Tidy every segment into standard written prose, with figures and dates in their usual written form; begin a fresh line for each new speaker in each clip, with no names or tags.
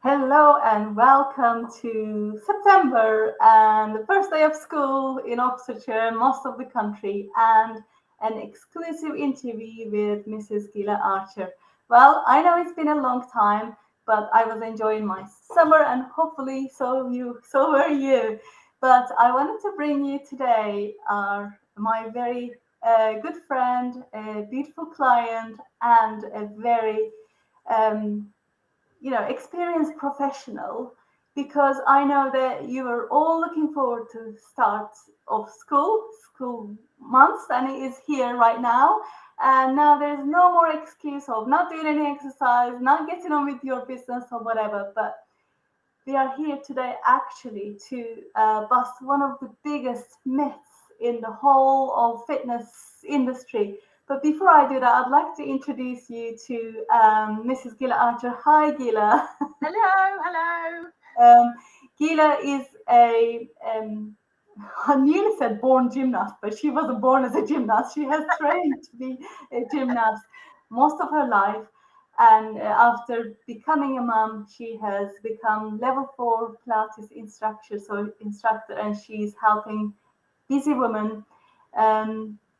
Hello and welcome to September and the first day of school in Oxfordshire, most of the country, and an exclusive interview with Mrs. Gila Archer. Well, I know it's been a long time, but I was enjoying my summer and hopefully so were you. But I wanted to bring you today my very good friend, a beautiful client, and a very um, experienced professional, because I know that you are all looking forward to start of school months, and it is here right now. And now there's no more excuse of not doing any exercise, not getting on with your business or whatever. But we are here today actually to bust one of the biggest myths in the whole of fitness industry. But before I do that, I'd like to introduce you to Mrs. Gila Archer. Hi, Gila.
Hello, hello.
um, Gila is I nearly said born gymnast, but she wasn't born as a gymnast. She has trained to be a gymnast most of her life. And after becoming a mom, she has become level 4 Pilates instructor, and she's helping busy women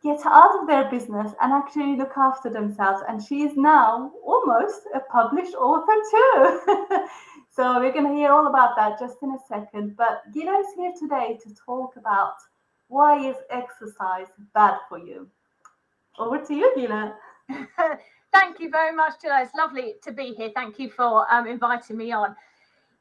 get out of their business and actually look after themselves. And she is now almost a published author too. So we're going to hear all about that just in a second. But Gila is here today to talk about why is exercise bad for you. Over to you, Gila.
Thank you very much, Gila. It's lovely to be here. Thank you for inviting me on.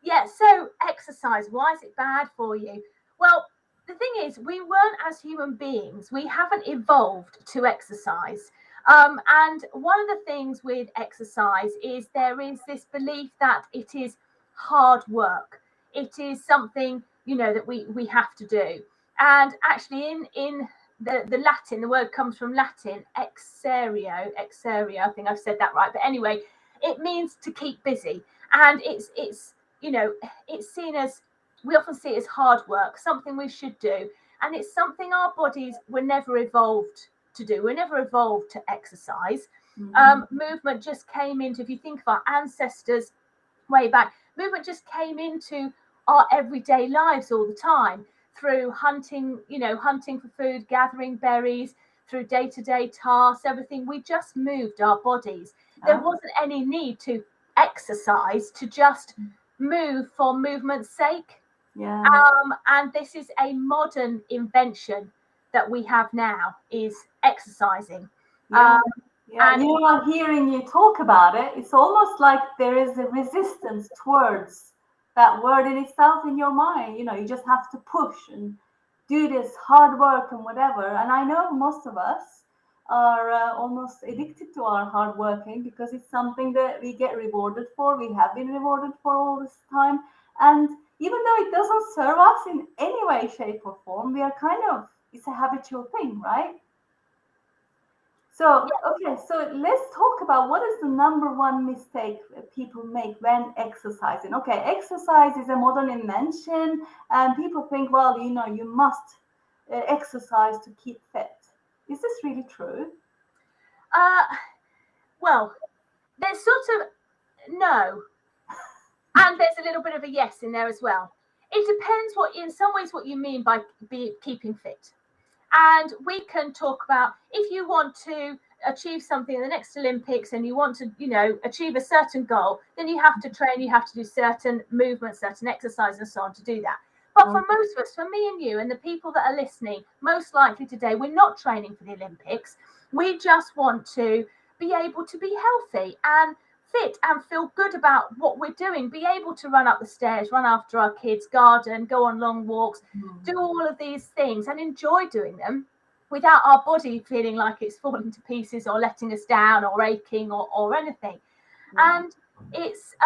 Yeah, so exercise, why is it bad for you? Well, the thing is, we weren't, as human beings, we haven't evolved to exercise. And one of the things with exercise is there is this belief that it is hard work. It is something, that we have to do. And actually, in the Latin, the word comes from Latin, exerio. I think I've said that right. But anyway, it means to keep busy. And it's seen as, we often see it as hard work, something we should do. And it's something our bodies were never evolved to do. We're never evolved to exercise. Movement just came into, if you think of our ancestors way back, movement just came into our everyday lives all the time through hunting, hunting for food, gathering berries, through day-to-day tasks, everything. We just moved our bodies. There wasn't any need to exercise, to just move for movement's sake.
Yeah.
And this is a modern invention that we have now, is exercising.
Yeah. Yeah,
And
I'm hearing you talk about it. It's almost like there is a resistance towards that word in itself in your mind. You just have to push and do this hard work and whatever. And I know most of us are almost addicted to our hard working, because it's something that we get rewarded for. We have been rewarded for all this time. And even though it doesn't serve us in any way, shape, or form, we are it's a habitual thing, right? So, okay, so let's talk about what is the number one mistake people make when exercising. Okay, exercise is a modern invention, and people think, well, you must exercise to keep fit. Is this really true?
well, there's sort of no, and there's a little bit of a yes in there as well. It depends in some ways, what you mean by keeping fit. And we can talk about, if you want to achieve something in the next Olympics and you want to, achieve a certain goal, then you have to train, you have to do certain movements, certain exercise and so on to do that. But for most of us, for me and you and the people that are listening, most likely today, we're not training for the Olympics. We just want to be able to be healthy and fit and feel good about what we're doing, be able to run up the stairs, run after our kids, garden, go on long walks, do all of these things and enjoy doing them without our body feeling like it's falling to pieces or letting us down or aching or anything. And it's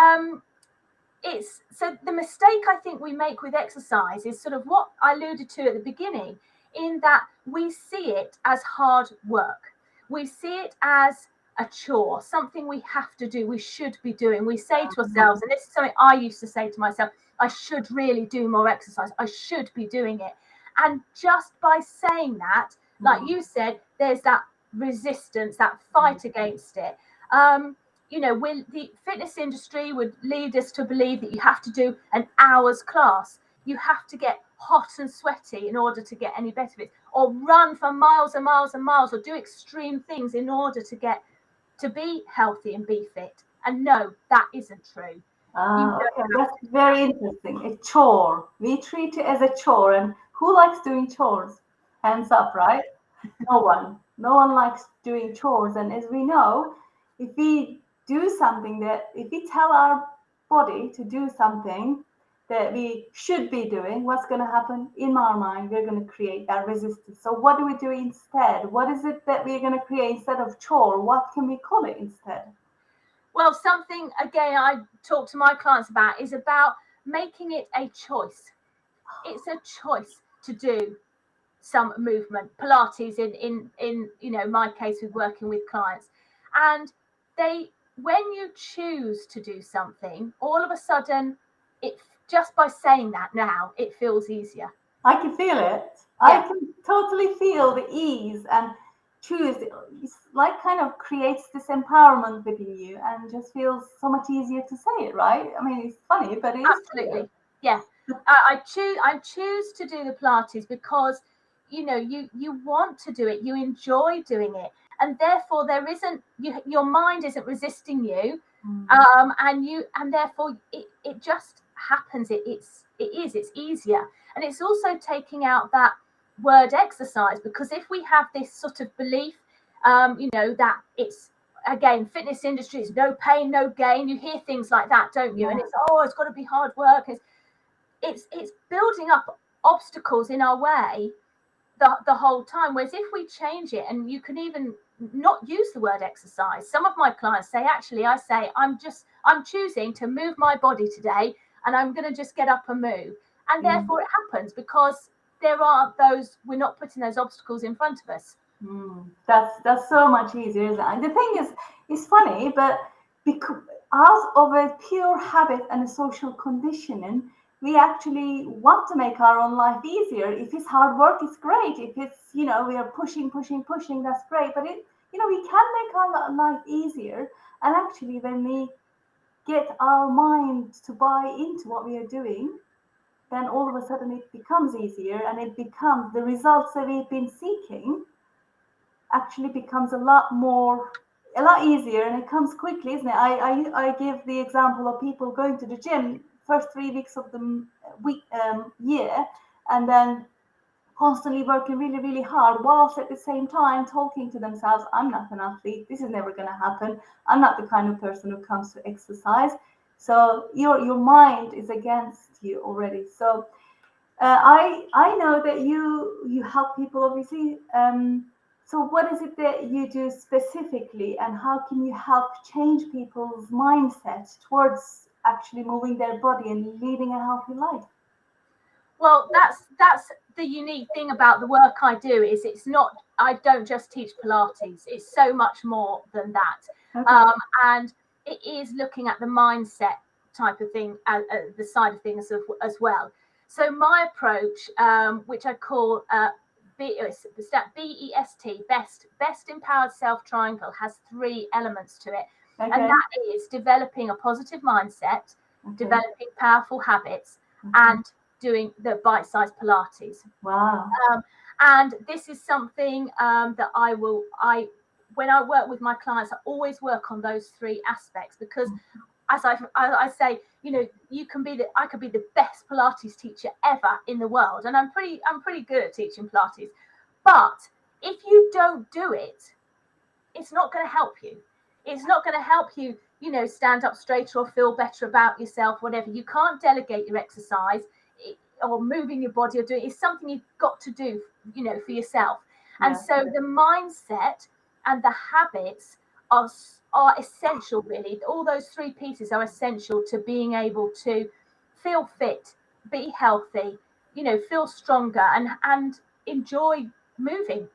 so the mistake I think we make with exercise is sort of what I alluded to at the beginning, in that we see it as hard work. We see it as a chore, something we have to do, we should be doing. We say to ourselves, and this is something I used to say to myself, I should really do more exercise. I should be doing it. And just by saying that, like you said, there's that resistance, that fight against it. when the fitness industry would lead us to believe that you have to do an hour's class, you have to get hot and sweaty in order to get any benefits, or run for miles and miles and miles, or do extreme things in order to be healthy and be fit. And no, that isn't true. You
Ah,
don't
okay,
have
that's
to do
very
that.
interesting. A chore. We treat it as a chore. And who likes doing chores? Hands up, right? No one. No one likes doing chores. And as we know, if we do something if we tell our body to do something that we should be doing, what's going to happen in our mind? We're going to create that resistance. So, what do we do instead? What is it that we're going to create instead of chore? What can we call it instead?
Well, something again I talk to my clients about is about making it a choice. It's a choice to do some movement, Pilates in my case with working with clients. And they when you choose to do something, all of a sudden it just by saying that now it feels easier.
I can feel it. I
Yeah,
can totally feel the ease and choose. It's like kind of creates this empowerment within you and just feels so much easier to say it, right? I mean, it's funny, but it is true.
absolutely. Yeah. I choose to do the Pilates because you want to do it, you enjoy doing it, and therefore there isn't your mind isn't resisting you,
Mm.
and therefore it just happens. It's easier, and it's also taking out that word exercise, because if we have this sort of belief, that it's again fitness industry is no pain no gain. You hear things like that, don't you? And
Yeah.
it's got to be hard work. It's building up obstacles in our way the whole time. Whereas if we change it, and you can even not use the word exercise. Some of my clients say, actually, I say, I'm choosing to move my body today, and I'm going to just get up and move. And
Mm.
therefore it happens because we're not putting those obstacles in front of us.
That's so much easier, isn't it? And the thing is, it's funny, but because out of a pure habit and a social conditioning, we actually want to make our own life easier. If it's hard work, it's great. If it's we are pushing, pushing, pushing, that's great. But we can make our life easier. And actually, when we get our mind to buy into what we are doing, then all of a sudden it becomes easier, and it becomes the results that we've been seeking actually becomes a lot easier, and it comes quickly, isn't it? I give the example of people going to the gym first 3 weeks of the week year, and then constantly working really really hard, whilst at the same time talking to themselves, I'm not an athlete, this is never going to happen, I'm not the kind of person who comes to exercise. So your mind is against you already. So I know that you help people, obviously. So what is it that you do specifically, and how can you help change people's mindset towards actually moving their body and leading a healthy life?
Well, that's the unique thing about the work I do. Is I don't just teach Pilates. It's so much more than that.
Okay.
And it is looking at the mindset type of thing, the side of things as well. So my approach, which I call BEST, best empowered self triangle, has 3 elements to it, and
Okay.
that is developing a positive mindset,
Okay.
developing powerful habits,
Okay.
and doing the bite-sized Pilates.
Wow.
Um, and this is something that when I work with my clients, I always work on those 3 aspects, because as I say, I could be the best Pilates teacher ever in the world, and I'm pretty good at teaching Pilates. But if you don't do it, it's not going to help you. It's not going to help you, stand up straighter or feel better about yourself, whatever. You can't delegate your exercise or moving your body or doing it's something you've got to do, for yourself. And
Yeah.
so the mindset and the habits are essential, really. All those 3 pieces are essential to being able to feel fit, be healthy, feel stronger, and enjoy moving.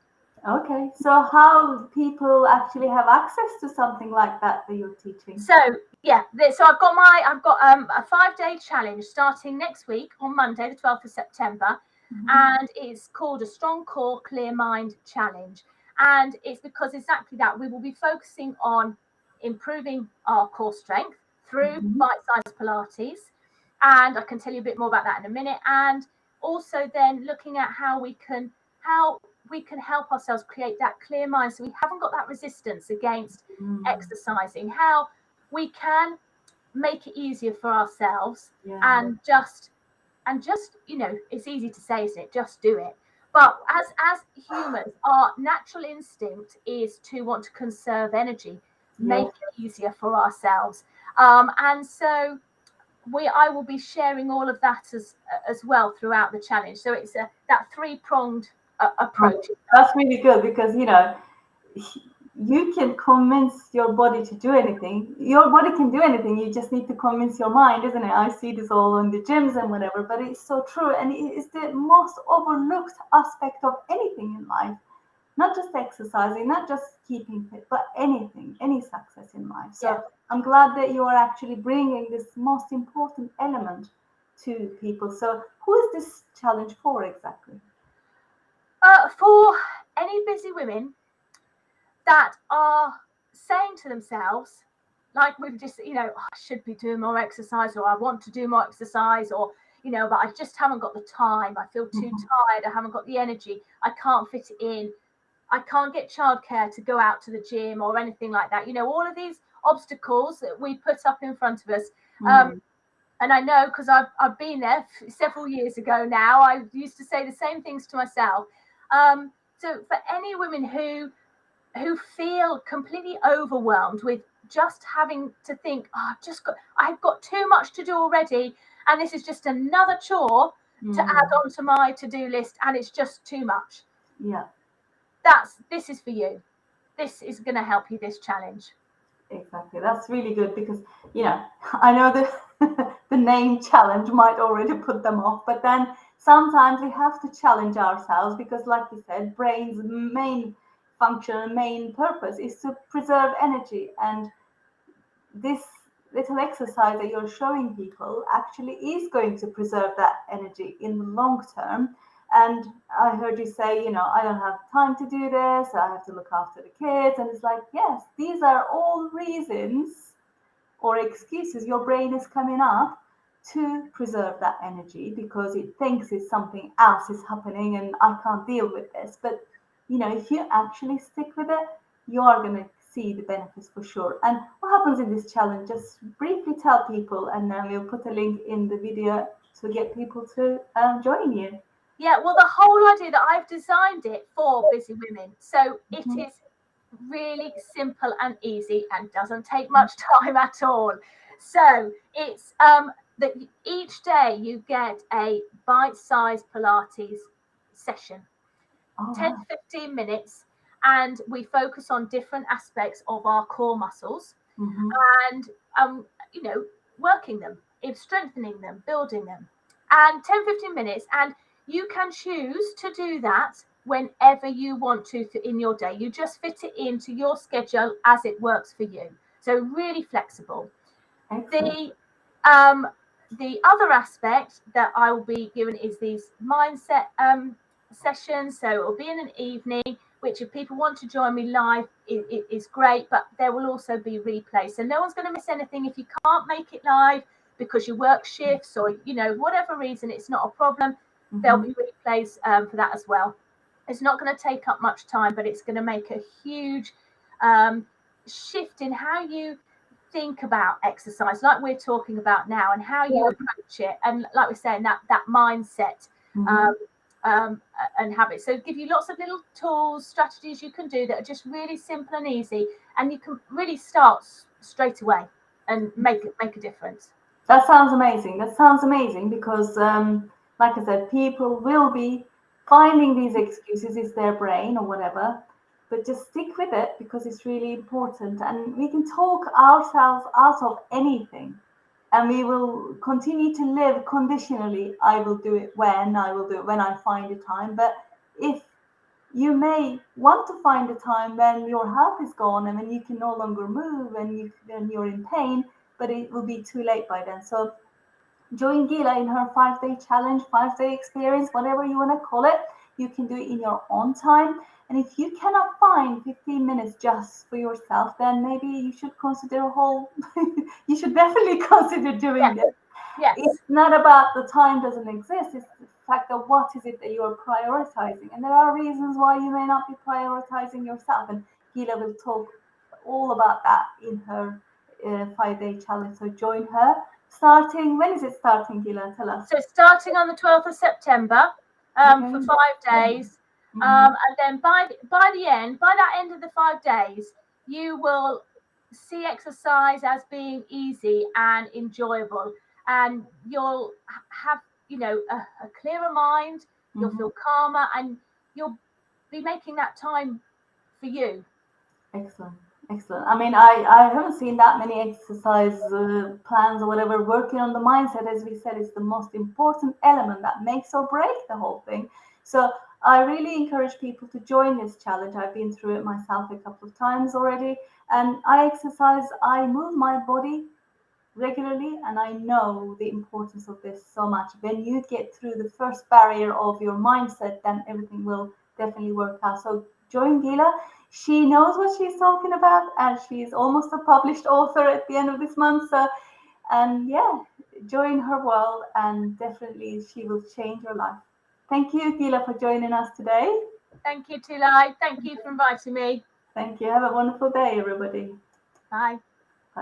Okay. So how people actually have access to something like that you're teaching?
So yeah, so I've got a 5-day challenge starting next week on Monday, the 12th of September,
Mhm.
and it's called a Strong Core, Clear Mind Challenge. And it's because exactly that we will be focusing on improving our core strength through bite-sized Pilates. And I can tell you a bit more about that in a minute. And also then looking at how we can help ourselves create that clear mind, so we haven't got that resistance against exercising, how we can make it easier for ourselves, and just it's easy to say, isn't it, just do it. But as humans, our natural instinct is to want to conserve energy, make it easier for ourselves, and so I will be sharing all of that as well throughout the challenge. So it's that three-pronged approach.
That's really good, because you can convince your body to do anything. Your body can do anything. You just need to convince your mind, isn't it? I see this all in the gyms and whatever, but it's so true. And it is the most overlooked aspect of anything in life. Not just exercising, not just keeping fit, but anything, any success in life. So I'm glad that you are actually bringing this most important element to people. So who is this challenge for exactly?
For any busy women that are saying to themselves, like we've just, I should be doing more exercise, or I want to do more exercise, or, but I just haven't got the time. I feel too tired. I haven't got the energy. I can't fit it in. I can't get childcare to go out to the gym or anything like that. All of these obstacles that we put up in front of us. And I know, because I've been there several years ago now. I used to say the same things to myself. So for any women who feel completely overwhelmed with just having to think, I've got too much to do already, and this is just another chore to add on to my to-do list, and it's just too much. This is for you. This is going to help you, this challenge.
Exactly. That's really good, because I know the the name challenge might already put them off, but then sometimes we have to challenge ourselves, because like you said, brain's main function and main purpose is to preserve energy, and this little exercise that you're showing people actually is going to preserve that energy in the long term. And I heard you say, I don't have time to do this, I have to look after the kids. And it's like, yes, these are all reasons or excuses your brain is coming up to preserve that energy, because it thinks it's something else is happening and I can't deal with this. But if you actually stick with it, you are going to see the benefits for sure. And what happens in this challenge? Just briefly tell people, and then we'll put a link in the video to get people to join you.
Yeah, well, the whole idea that I've designed it for busy women, so it is really simple and easy and doesn't take much time at all. So it's that each day you get a bite-sized Pilates session, 10 to 15 minutes, and we focus on different aspects of our core muscles, and working them, strengthening them, building them, and 10-15 minutes. And you can choose to do that whenever you want to in your day. You just fit it into your schedule as it works for you. So really flexible. The other aspect that I will be given is these mindset sessions. So it will be in an evening, which if people want to join me live, it is great, but there will also be replays. So no one's going to miss anything. If you can't make it live because you work shifts or, whatever reason, it's not a problem. There'll be replays for that as well. It's not going to take up much time, but it's going to make a huge shift in how you think about exercise, like we're talking about now, and how you approach it. And like we're saying, that mindset and habits. So give you lots of little tools, strategies you can do that are just really simple and easy, and you can really start straight away and make a difference.
That sounds amazing, because like I said, people will be finding these excuses, it's their brain or whatever, but just stick with it, because it's really important. And we can talk ourselves out of anything, and we will continue to live conditionally. I will do it when I find the time. But if you may want to find a time when your health is gone and when you can no longer move and when you're in pain, but it will be too late by then. So join Gila in her 5-day challenge, 5-day experience, whatever you want to call it. You can do it in your own time. And if you cannot find 15 minutes just for yourself, then maybe you should consider a whole, you should definitely consider doing
Yes.
this.
Yes.
It's not about the time doesn't exist. It's the fact of what is it that you're prioritizing. And there are reasons why you may not be prioritizing yourself. And Gila will talk all about that in her 5-day challenge. So join her. Starting, when is it starting, Gila? Tell us.
So starting on the 12th of September for
Okay.
5 days.
Mhm.
And then by that end of the 5 days, you will see exercise as being easy and enjoyable. And you'll have, a clearer mind, you'll
Mhm.
feel calmer, and you'll be making that time for you.
Excellent. Excellent. I mean, I haven't seen that many exercise plans or whatever working on the mindset. As we said, is the most important element that makes or break the whole thing. So I really encourage people to join this challenge. I've been through it myself a couple of times already, and I exercise. I move my body regularly, and I know the importance of this so much. When you get through the first barrier of your mindset, then everything will definitely work out. So join Gila. She knows what she's talking about, and she's almost a published author at the end of this month. So, and yeah, join her world, and definitely she will change your life. Thank you, Gila, for joining us today.
Thank you, Tulay. Thank you for inviting me.
Thank you. Have a wonderful day, everybody.
Bye.